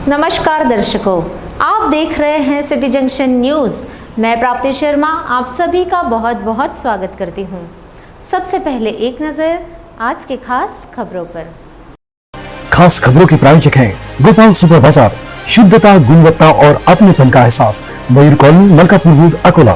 नमस्कार दर्शकों, आप देख रहे हैं सिटी जंक्शन न्यूज़। मैं प्राप्ति शर्मा आप सभी का बहुत बहुत स्वागत करती हूं। सबसे पहले एक नज़र आज के खास खबरों पर। खास खबरों के प्रायोजक हैं गोपाल सुपर बाजार, शुद्धता, गुणवत्ता और अपनेपन का एहसास, मयूर कॉलोनी, मलकापुर रोड, अकोला।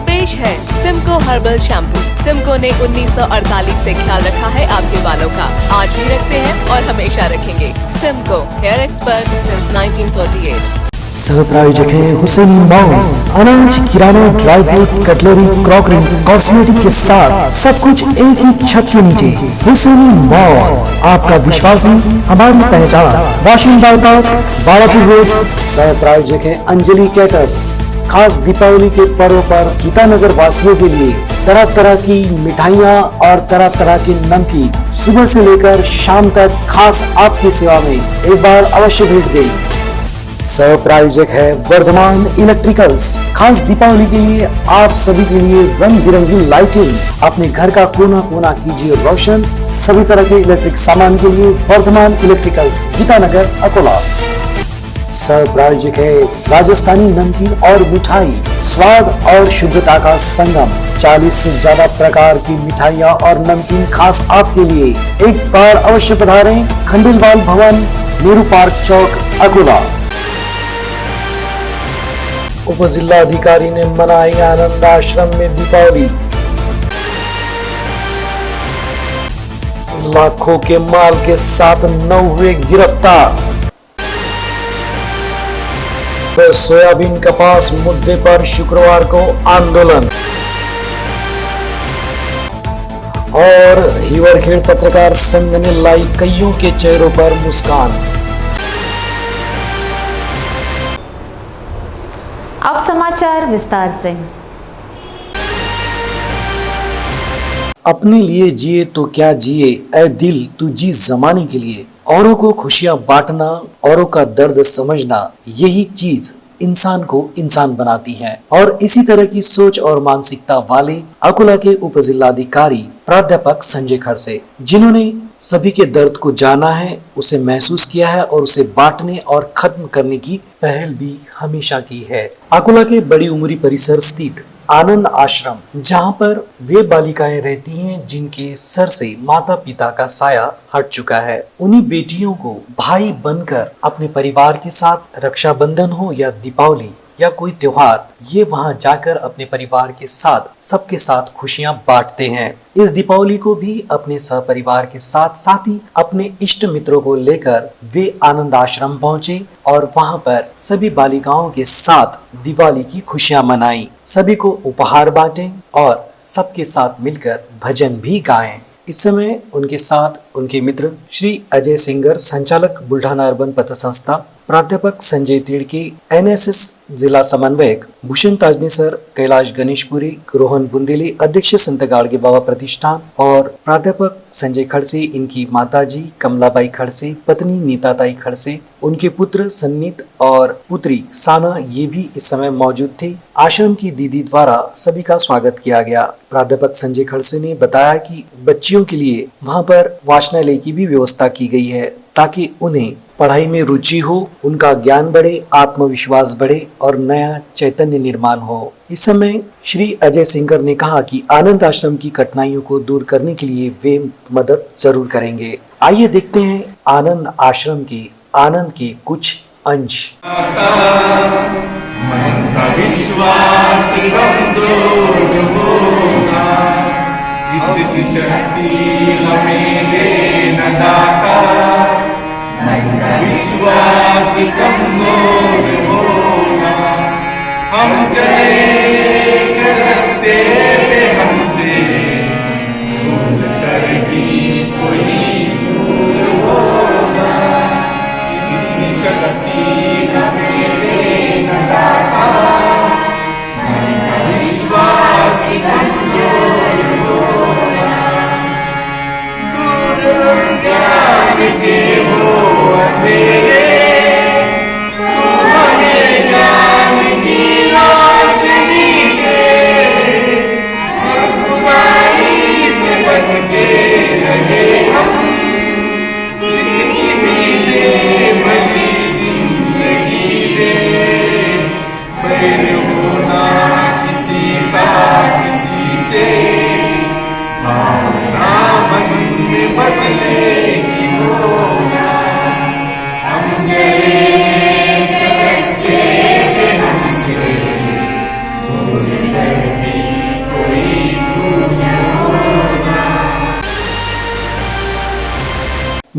पेश है सिमको हर्बल शैम्पू। सिमको ने 1948 से ख्याल रखा है आपके बालों का, आज भी रखते हैं और हमेशा रखेंगे। Simco hair expert since 1948। सह प्रायोजक है हुसैन मॉल, अनाज, किराना, dry fruit, cutlery, crockery, cosmetic के साथ सब कुछ एक ही छत के नीचे। हुसैन मॉल, आपका विश्वास ही हमारी पहचान, वाशिंग बाईपास, बालापुर रोड। सह प्रायोजक है अंजलि कैटर्स, खास दीपावली के पर्व पर गीतानगर वासियों के लिए तरह तरह की मिठाइयाँ और तरह तरह के नमकीन सुबह से लेकर शाम तक खास आपकी सेवा में, एक बार अवश्य भेंट दें। सह प्रायोजक है वर्धमान इलेक्ट्रिकल्स, खास दीपावली के लिए आप सभी के लिए रंग बिरंगी लाइटिंग, अपने घर का कोना कोना कीजिए रोशन। सभी तरह के इलेक्ट्रिक सामान के लिए वर्धमान इलेक्ट्रिकल्स, गीतानगर, अकोला। सह प्रायोजक है राजस्थानी नमकीन और मिठाई, स्वाद और शुद्धता का संगम। 40 से ज्यादा प्रकार की मिठाइयाँ और नमकीन खास आपके लिए, एक बार अवश्य पधारें। खंडेलवाल भवन, नेहरू पार्क चौक, अकोला। उप जिला अधिकारी ने मनाई आनंद आश्रम में दीपावली। लाखों के माल के साथ 9 हुए गिरफ्तार। सोयाबीन कपास मुद्दे पर शुक्रवार को आंदोलन। और हिवरखेड़ पत्रकार संघ ने लाई कईयों के चेहरों पर मुस्कान। अब समाचार विस्तार से। अपने लिए जिए तो क्या जिए, ऐ दिल तू जी जमाने के लिए। औरों को खुशियां बांटना, औरों का दर्द समझना, यही चीज इंसान को इंसान बनाती है। और इसी तरह की सोच और मानसिकता वाले अकोला के उप जिलाधिकारी प्राध्यापक संजय खड़से, जिन्होंने सभी के दर्द को जाना है, उसे महसूस किया है और उसे बांटने और खत्म करने की पहल भी हमेशा की है। अकोला के बड़ी उमरी परिसर स्थित आनंद आश्रम, जहां पर वे बालिकाएं रहती हैं जिनके सर से माता पिता का साया हट चुका है, उन्हीं बेटियों को भाई बनकर अपने परिवार के साथ रक्षाबंधन हो या दीपावली या कोई त्योहार, ये वहां जाकर अपने परिवार के साथ सबके साथ खुशियां बांटते हैं। इस दीपावली को भी अपने सहपरिवार के साथ साथ ही अपने इष्ट मित्रों को लेकर वे आनंद आश्रम पहुंचे और वहां पर सभी बालिकाओं के साथ दिवाली की खुशियां मनाई, सभी को उपहार बांटे और सबके साथ मिलकर भजन भी गाएं। इस समय उनके साथ उनके मित्र श्री अजय सिंगर, संचालक बुल्ढाना अर्बन पथ संस्था, प्राध्यापक संजय तिड़की, एनएसएस जिला समन्वयक भूषण ताजनी सर, कैलाश गणेशपुरी, रोहन बुंदेली, अध्यक्ष संत गाड़गे बाबा प्रतिष्ठान और प्राध्यापक संजय खड़से, इनकी माताजी कमलाबाई खड़से, पत्नी नीताताई खड़से, उनके पुत्र सन्नीत और पुत्री साना, ये भी इस समय मौजूद थे। आश्रम की दीदी द्वारा सभी का स्वागत किया गया। प्राध्यापक संजय खड़से ने बताया कि बच्चियों के लिए वहां पर वाचनालय की भी व्यवस्था की गई है, ताकि उन्हें पढ़ाई में रुचि हो, उनका ज्ञान बढ़े, आत्मविश्वास बढ़े और नया चैतन्य निर्माण हो। इस समय श्री अजय सिंगर ने कहा कि आनंद आश्रम की कठिनाइयों को दूर करने के लिए वे मदद जरूर करेंगे। आइए देखते हैं आनंद आश्रम के आनंद के कुछ अंश। विश्वास कमजोर होना, हम चले रास्ते पे हमसे छूट कर भी कोई दूर होना, इतनी शक्ति हमें देना दाता, विश्वास कमजोर होना, दूर ज्ञान के हो अंधेरे, तू हमें ज्ञान की रोशनी दे,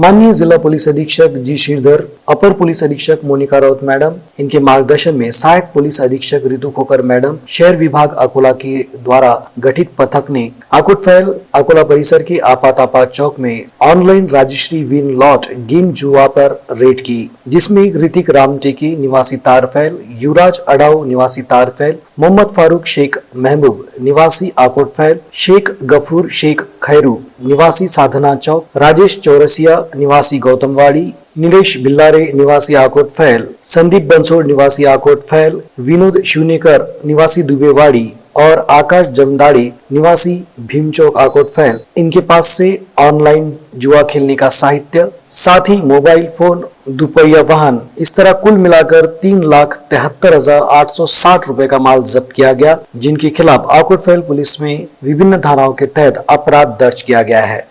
माननीय जिला पुलिस अधीक्षक जी श्रीधर, अपर पुलिस अधीक्षक मोनिका राउत मैडम, इनके मार्गदर्शन में सहायक पुलिस अधीक्षक रितु खोकर मैडम, शहर विभाग अकोला के द्वारा गठित पथक ने आकोटफैल अकोला परिसर के आपातापा चौक में online Rajshree win lot game जुआ पर रेड की, जिसमें ऋतिक रामटेकी निवासी तारफैल, युवराज अडाऊ निवासी तारफैल, मोहम्मद फारूक शेख महबूब निवासी आकोटफैल, शेख गफूर शेख खैरू निवासी साधना चौक, राजेश चौरसिया निवासी गौतमवाड़ी, नीलेश बिल्लारे निवासी आकोटफैल, संदीप बंसोड़ निवासी आकोटफैल, विनोद शून्यकर निवासी दुबेवाड़ी और आकाश जमदाड़ी निवासी भीमचौक आकोटफैल, इनके पास से ऑनलाइन जुआ खेलने का साहित्य, साथ ही मोबाइल फोन, दुपहिया वाहन, इस तरह कुल मिलाकर 3,73,860 रुपए का माल जब्त किया गया, जिनके खिलाफ आकोटफैल पुलिस में विभिन्न धाराओं के तहत अपराध दर्ज किया गया है।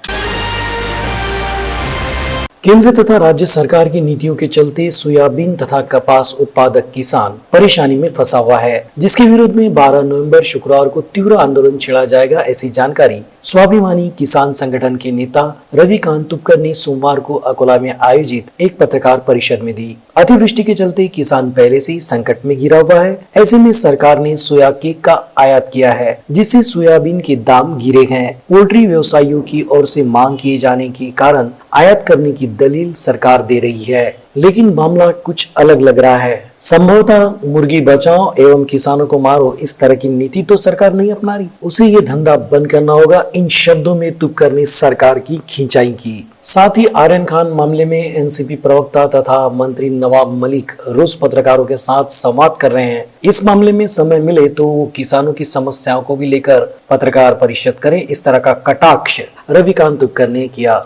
केंद्र तथा राज्य सरकार की नीतियों के चलते सोयाबीन तथा कपास उत्पादक किसान परेशानी में फंसा हुआ है, जिसके विरोध में 12 नवंबर शुक्रवार को तीव्र आंदोलन छेड़ा जाएगा। ऐसी जानकारी स्वाभिमानी किसान संगठन के नेता रविकांत तुपकर ने सोमवार को अकोला में आयोजित एक पत्रकार परिषद में दी। अतिवृष्टि के चलते किसान पहले से ही संकट में घिरा हुआ है। ऐसे में सरकार ने सोया केक का आयात किया है, जिससे सोयाबीन के दाम गिरे हैं। पोल्ट्री व्यवसायियों की ओर से मांग किए जाने के कारण आयात करने की दलील सरकार दे रही है, लेकिन मामला कुछ अलग लग रहा है। संभवतः मुर्गी बचाओ एवं किसानों को मारो, इस तरह की नीति तो सरकार नहीं अपना रही, उसे ये धंधा बंद करना होगा। इन शब्दों में तुपकर ने सरकार की खींचाई की। साथ ही आर्यन खान मामले में एनसीपी प्रवक्ता तथा मंत्री नवाब मलिक रोज पत्रकारों के साथ संवाद कर रहे हैं। इस मामले में समय मिले तो वो किसानों की समस्याओं को भी लेकर पत्रकार परिषद करें, इस तरह का कटाक्ष रविकांत तुपकर ने किया।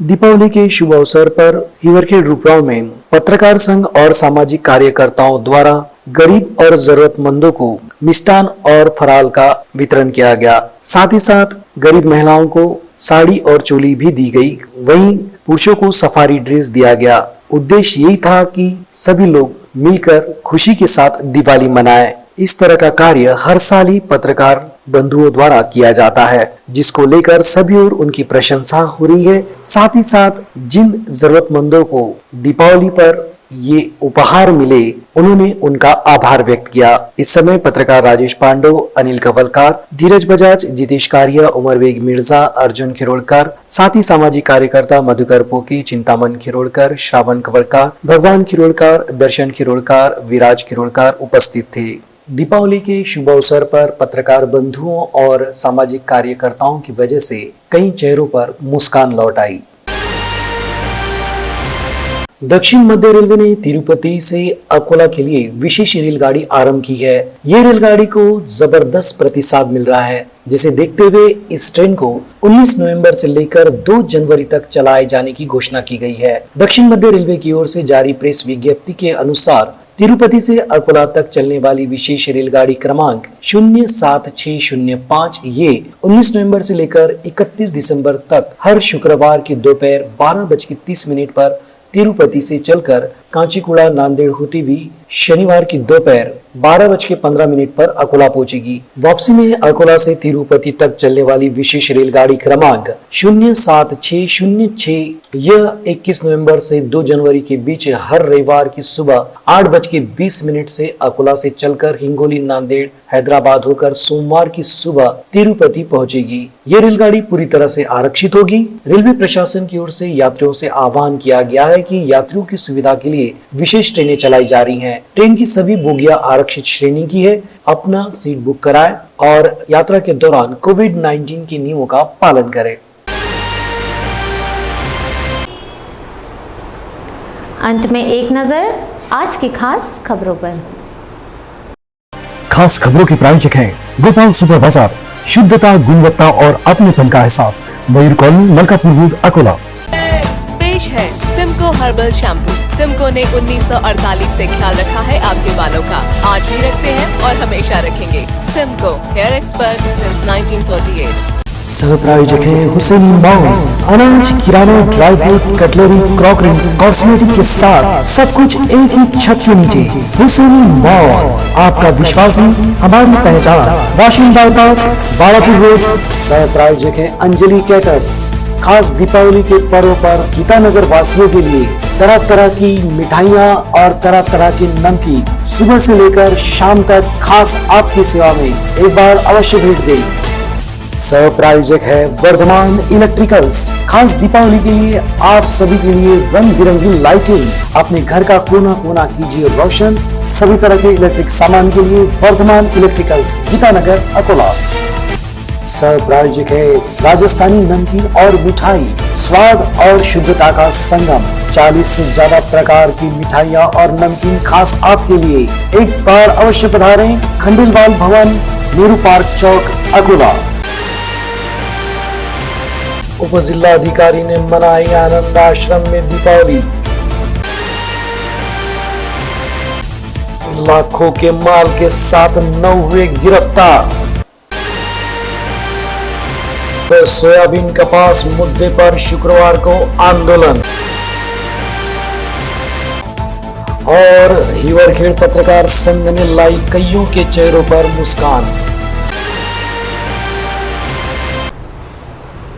दीपावली के शुभ अवसर पर हिवरखेड़ रूपराव में पत्रकार संघ और सामाजिक कार्यकर्ताओं द्वारा गरीब और जरूरतमंदों को मिष्ठान और फराल का वितरण किया गया। साथ ही साथ गरीब महिलाओं को साड़ी और चोली भी दी गई। वहीं पुरुषों को सफारी ड्रेस दिया गया। उद्देश्य यही था कि सभी लोग मिलकर खुशी के साथ दिवाली मनाएं। इस तरह का कार्य हर साल ही पत्रकार बंधुओं द्वारा किया जाता है, जिसको लेकर सभी ओर उनकी प्रशंसा हो रही है। साथ ही साथ जिन जरूरतमंदों को दीपावली पर ये उपहार मिले, उन्होंने उनका आभार व्यक्त किया। इस समय पत्रकार राजेश पांडव, अनिल कवलकार, धीरज बजाज, जितेश कारिया, उमर बेग मिर्जा, अर्जुन खिरोड़कर, साथ ही सामाजिक कार्यकर्ता मधुकर पोकी, चिंतामन खिरोड़कर, श्रावण कवलकार, भगवान खिरोड़कर, दर्शन खिरोड़कर, विराज खिरोड़कर उपस्थित थे। दीपावली के शुभ अवसर पर पत्रकार बंधुओं और सामाजिक कार्यकर्ताओं की वजह से कई चेहरों पर मुस्कान लौट आई। दक्षिण मध्य रेलवे ने तिरुपति से अकोला के लिए विशेष रेलगाड़ी आरंभ की है। ये रेलगाड़ी को जबरदस्त प्रतिसाद मिल रहा है, जिसे देखते हुए इस ट्रेन को 19 नवंबर से लेकर 2 जनवरी तक चलाए जाने की घोषणा की गई है। दक्षिण मध्य रेलवे की ओर से जारी प्रेस विज्ञप्ति के अनुसार तिरुपति से अकोला तक चलने वाली विशेष रेलगाड़ी क्रमांक 07605 ये 19 नवंबर से लेकर 31 दिसंबर तक हर शुक्रवार की दोपहर 12:30 पर तिरुपति से चलकर कांचीगुड़ा नांदेड़ होती हुई शनिवार की दोपहर 12:15 पर अकोला पहुंचेगी। वापसी में अकोला से तिरुपति तक चलने वाली विशेष रेलगाड़ी क्रमांक 07606 यह 21 नवंबर से 2 जनवरी के बीच हर रविवार की सुबह 8:20 से अकोला से चलकर हिंगोली, नांदेड़, हैदराबाद होकर सोमवार की सुबह तिरुपति पहुंचेगी। ये रेलगाड़ी पूरी तरह से आरक्षित होगी। रेलवे प्रशासन की ओर से यात्रियों से आह्वान किया गया है कि यात्रियों की सुविधा के लिए विशेष ट्रेनें चलाई जा रही हैं। ट्रेन की सभी बोगियां आरक्षित श्रेणी की है। अपना सीट बुक कराएं और यात्रा के दौरान कोविड-19 के नियमों का पालन करें। अंत में एक नजर आज की खास खबरों पर। खास खबरों के प्रायोजक हैं गोपाल सुपर बाजार, शुद्धता, गुणवत्ता और अपनेपन का एहसास, मयूर कॉलोनी, मलकापुर रोड, अकोला। पेश है सिमको हर्बल शैम्पू। सिमको ने 1948 से ख्याल रखा है आपके बालों का। आज भी रखते हैं और हमेशा रखेंगे। Simco hair expert since 1948। सह प्रायोजक है हुसैन मॉल। अनाज, किराना, dry fruit, cutlery, crockery, cosmetic के साथ सब कुछ एक ही छत के नीचे। हुसैन मॉल, आपका विश्वास ही हमारी पहचान। Washing bypass, Balapur road. सह प्रायोजक है अंजलि कैटर्स। खास दीपावली के पर्व पर गीतानगर वासियों के लिए तरह तरह की मिठाइयाँ और तरह तरह के नमकीन सुबह से लेकर शाम तक खास आपकी सेवा में एक बार अवश्य भेंट दें। सह प्रायोजक है वर्धमान इलेक्ट्रिकल्स। खास दीपावली के लिए आप सभी के लिए रंग बिरंगी लाइटिंग, अपने घर का कोना कोना कीजिए रोशन। सभी तरह के इलेक्ट्रिक सामान के लिए वर्धमान इलेक्ट्रिकल्स, गीतानगर, अकोला। सह प्रायोजक है राजस्थानी नमकीन और मिठाई, स्वाद और शुद्धता का संगम। 40 से ज्यादा प्रकार की मिठाइयाँ और नमकीन खास आपके लिए। एक बार अवश्य पधारें। खंडेलवाल भवन, नेहरू पार्क चौक, अकोला। उप जिला अधिकारी ने मनाई आनंद आश्रम में दीपावली। लाखों के माल के साथ 9 हुए गिरफ्तार। सोयाबीन कपास मुद्दे पर शुक्रवार को आंदोलन। और हिवरखेड़ पत्रकार संघ ने लाई कईयों के चेहरों पर मुस्कान।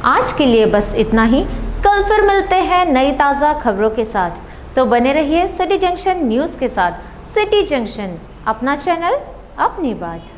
आज के लिए बस इतना ही। कल फिर मिलते हैं नई ताज़ा खबरों के साथ, तो बने रहिए सिटी जंक्शन न्यूज़ के साथ। सिटी जंक्शन, अपना चैनल, अपनी बात।